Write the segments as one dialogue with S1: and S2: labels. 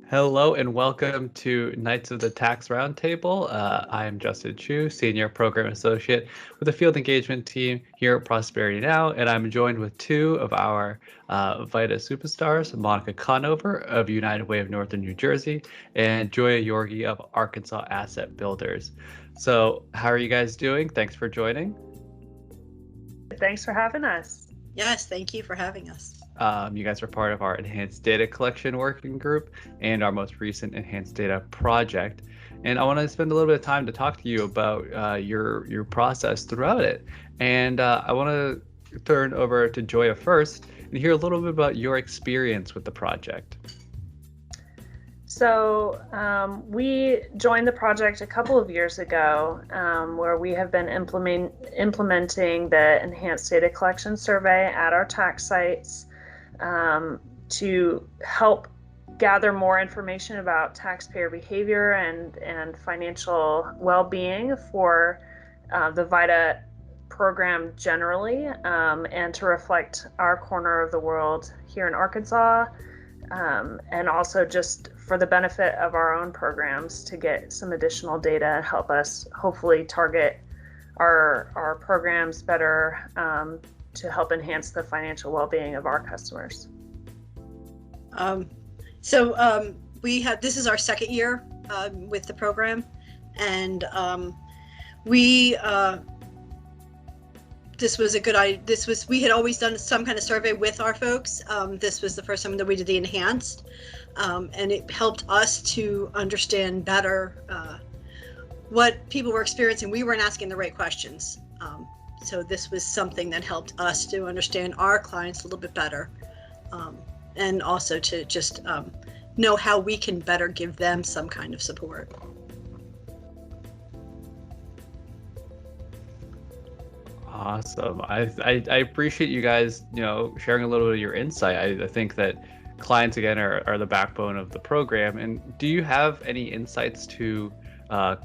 S1: Hello and welcome to Knights of the Tax Roundtable. I am Justin Chu, Senior Program Associate with the Field Engagement Team here at Prosperity Now, and I'm joined with two of our VITA superstars, Monica Conover of United Way of Northern New Jersey and Joyia Yorgey of Arkansas Asset Builders. So how are you guys doing? Thanks for joining.
S2: Thanks for having us.
S3: Yes, thank you for having us.
S1: You guys are part of our Enhanced Data Collection Working Group and our most recent Enhanced Data Project. And I want to spend a little bit of time to talk to you about your process throughout it. And I want to turn over to Joyia first and hear a little bit about your experience with the project.
S2: So we joined the project a couple of years ago where we have been implementing the Enhanced Data Collection Survey at our tax sites to help gather more information about taxpayer behavior and financial well-being for the VITA program generally, and to reflect our corner of the world here in Arkansas, and also just for the benefit of our own programs to get some additional data and help us hopefully target our programs better to help enhance the financial well-being of our customers.
S3: This is our second year with the program, and this was a good idea. We had always done some kind of survey with our folks. This was the first time that we did the enhanced, and it helped us to understand better what people were experiencing. We weren't asking the right questions. So this was something that helped us to understand our clients a little bit better, and also to just know how we can better give them some kind of support.
S1: Awesome. I appreciate you guys, sharing a little bit of your insight. I think that clients, again, are the backbone of the program. And do you have any insights to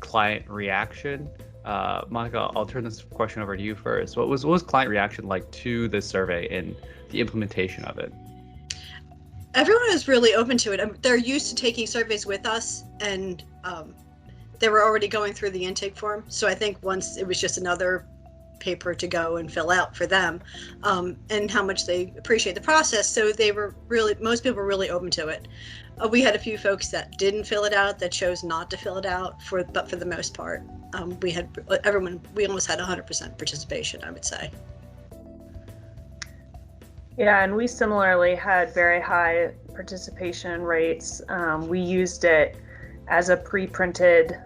S1: client reaction? Monica, I'll turn this question over to you first. What was client reaction like to this survey and the implementation of it?
S3: Everyone was really open to it. They're used to taking surveys with us, and they were already going through the intake form. So I think once it was just another paper to go and fill out for them, and how much they appreciate the process. So most people were really open to it. We had a few folks that didn't fill it out, that chose not to fill it out, but for the most part, we almost had 100% participation, I would say.
S2: Yeah, and we similarly had very high participation rates. We used it as a pre-printed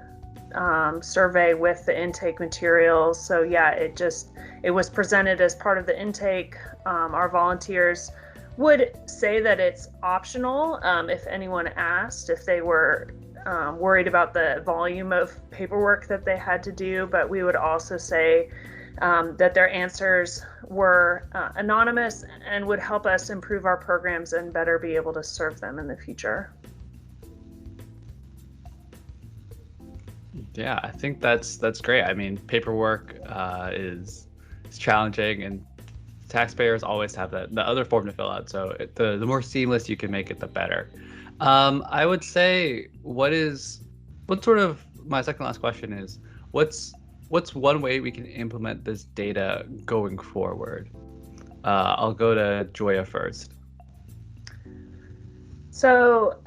S2: survey with the intake materials. So yeah, it was presented as part of the intake. Our volunteers would say that it's optional if anyone asked, if they were worried about the volume of paperwork that they had to do, but we would also say that their answers were anonymous and would help us improve our programs and better be able to serve them in the future.
S1: Yeah, I think that's great. I mean, paperwork is challenging, and taxpayers always have the other form to fill out. So the more seamless you can make it, the better. I would say, my second last question is, what's one way we can implement this data going forward? I'll go to Joyia first.
S2: So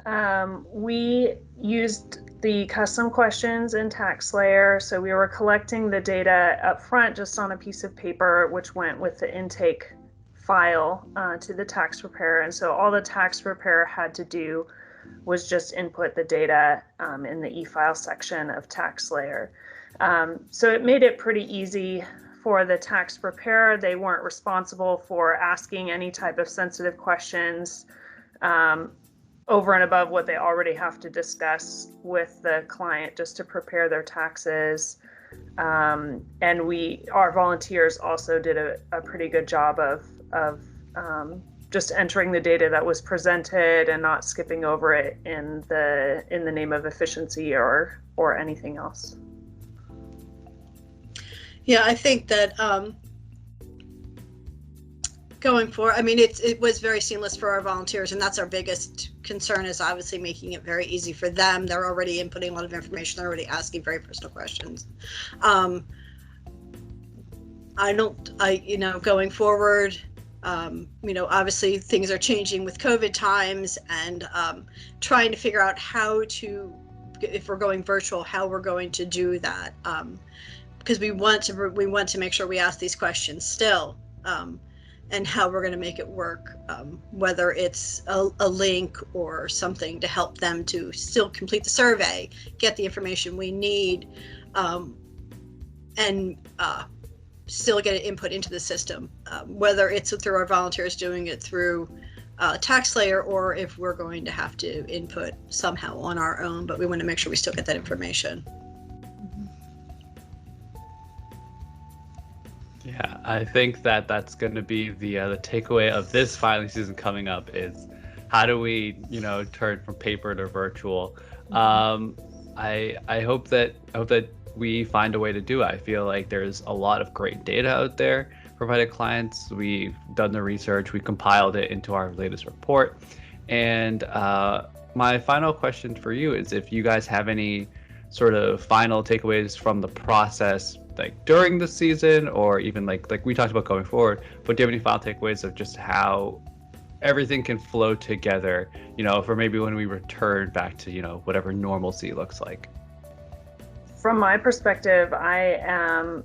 S2: we used the custom questions in TaxSlayer. So we were collecting the data up front just on a piece of paper, which went with the intake file to the tax preparer. And so all the tax preparer had to do was just input the data in the e-file section of TaxSlayer. So it made it pretty easy for the tax preparer. They weren't responsible for asking any type of sensitive questions over and above what they already have to discuss with the client just to prepare their taxes. And our volunteers also did a pretty good job of just entering the data that was presented and not skipping over it in the name of efficiency or anything else.
S3: Yeah, I think that going forward, I mean, it was very seamless for our volunteers, and that's our biggest concern, is obviously making it very easy for them. They're already inputting a lot of information. They're already asking very personal questions. Going forward, obviously things are changing with COVID times, and trying to figure out if we're going virtual, how we're going to do that. Because we want to make sure we ask these questions still, and how we're going to make it work, whether it's a link or something to help them to still complete the survey, get the information we need, and still get input into the system, whether it's through our volunteers doing it through TaxSlayer, or if we're going to have to input somehow on our own, but we want to make sure we still get that information.
S1: Yeah, I think that's going to be the takeaway of this filing season coming up, is how do we, turn from paper to virtual. I hope that we find a way to do it. I feel like there's a lot of great data out there for VITA clients. We've done the research, we compiled it into our latest report. And my final question for you is if you guys have any sort of final takeaways from the process, like during the season, or even like we talked about going forward, but do you have any final takeaways of just how everything can flow together, for maybe when we return back to, whatever normalcy looks like?
S2: From my perspective, I am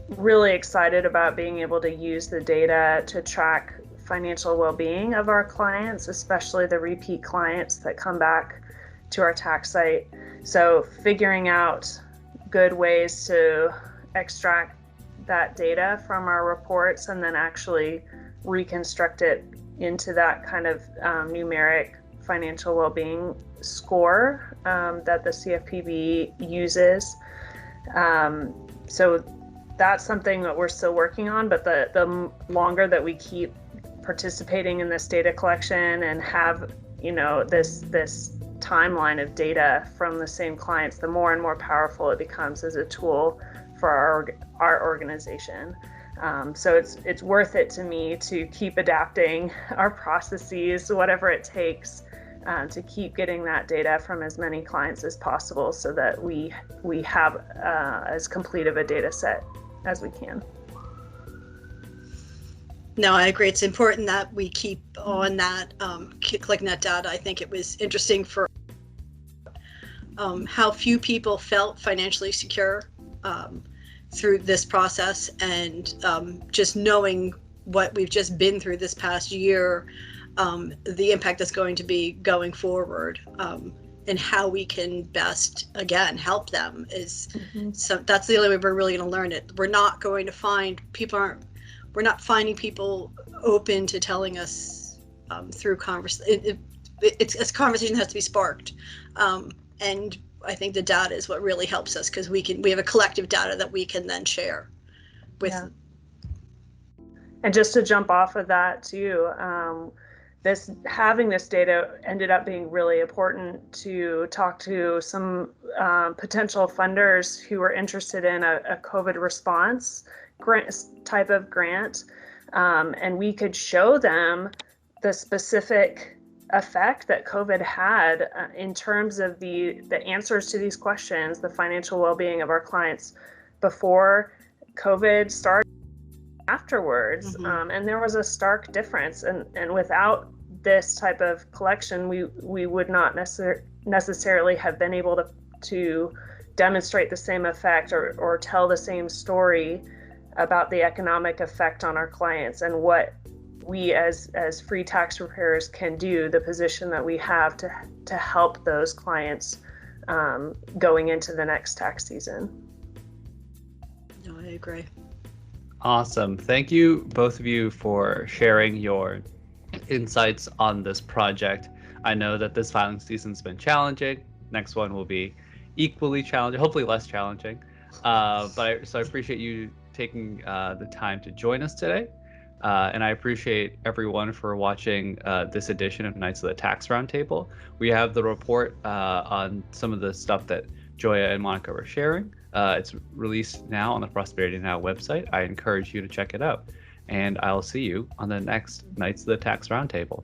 S2: really excited about being able to use the data to track financial well-being of our clients, especially the repeat clients that come back to our tax site. So figuring out good ways to extract that data from our reports and then actually reconstruct it into that kind of numeric financial well-being score that the CFPB uses. So that's something that we're still working on, but the longer that we keep participating in this data collection and have, this timeline of data from the same clients, the more and more powerful it becomes as a tool for our organization. So it's worth it to me to keep adapting our processes, whatever it takes, to keep getting that data from as many clients as possible, so that we have as complete of a data set as we can.
S3: No, I agree. It's important that we keep on that, collecting that data. I think it was interesting for how few people felt financially secure through this process, and just knowing what we've just been through this past year, the impact that's going to be going forward, and how we can best, again, help them is, so that's the only way we're really going to learn it. We're not going to find we're not finding people open to telling us through conversation. It's a conversation that has to be sparked, and I think the data is what really helps us, because we have a collective data that we can then share with.
S2: Yeah. And just to jump off of that too, having this data ended up being really important to talk to some potential funders who were interested in a COVID response type of grant, and we could show them the specific effect that COVID had in terms of the answers to these questions, the financial well-being of our clients before COVID started, afterwards. And there was a stark difference, and without this type of collection, we would not necessarily have been able to demonstrate the same effect or tell the same story about the economic effect on our clients, and what we as free tax preparers can do, the position that we have to help those clients going into the next tax season.
S3: No, I agree.
S1: Awesome. Thank you, both of you, for sharing your insights on this project. I know that this filing season's been challenging. Next one will be equally challenging, hopefully less challenging. So I appreciate you taking the time to join us today. And I appreciate everyone for watching this edition of Knights of the Tax Roundtable. We have the report on some of the stuff that Joyia and Monica were sharing. It's released now on the Prosperity Now website. I encourage you to check it out. and I'll see you on the next Knights of the Tax Roundtable.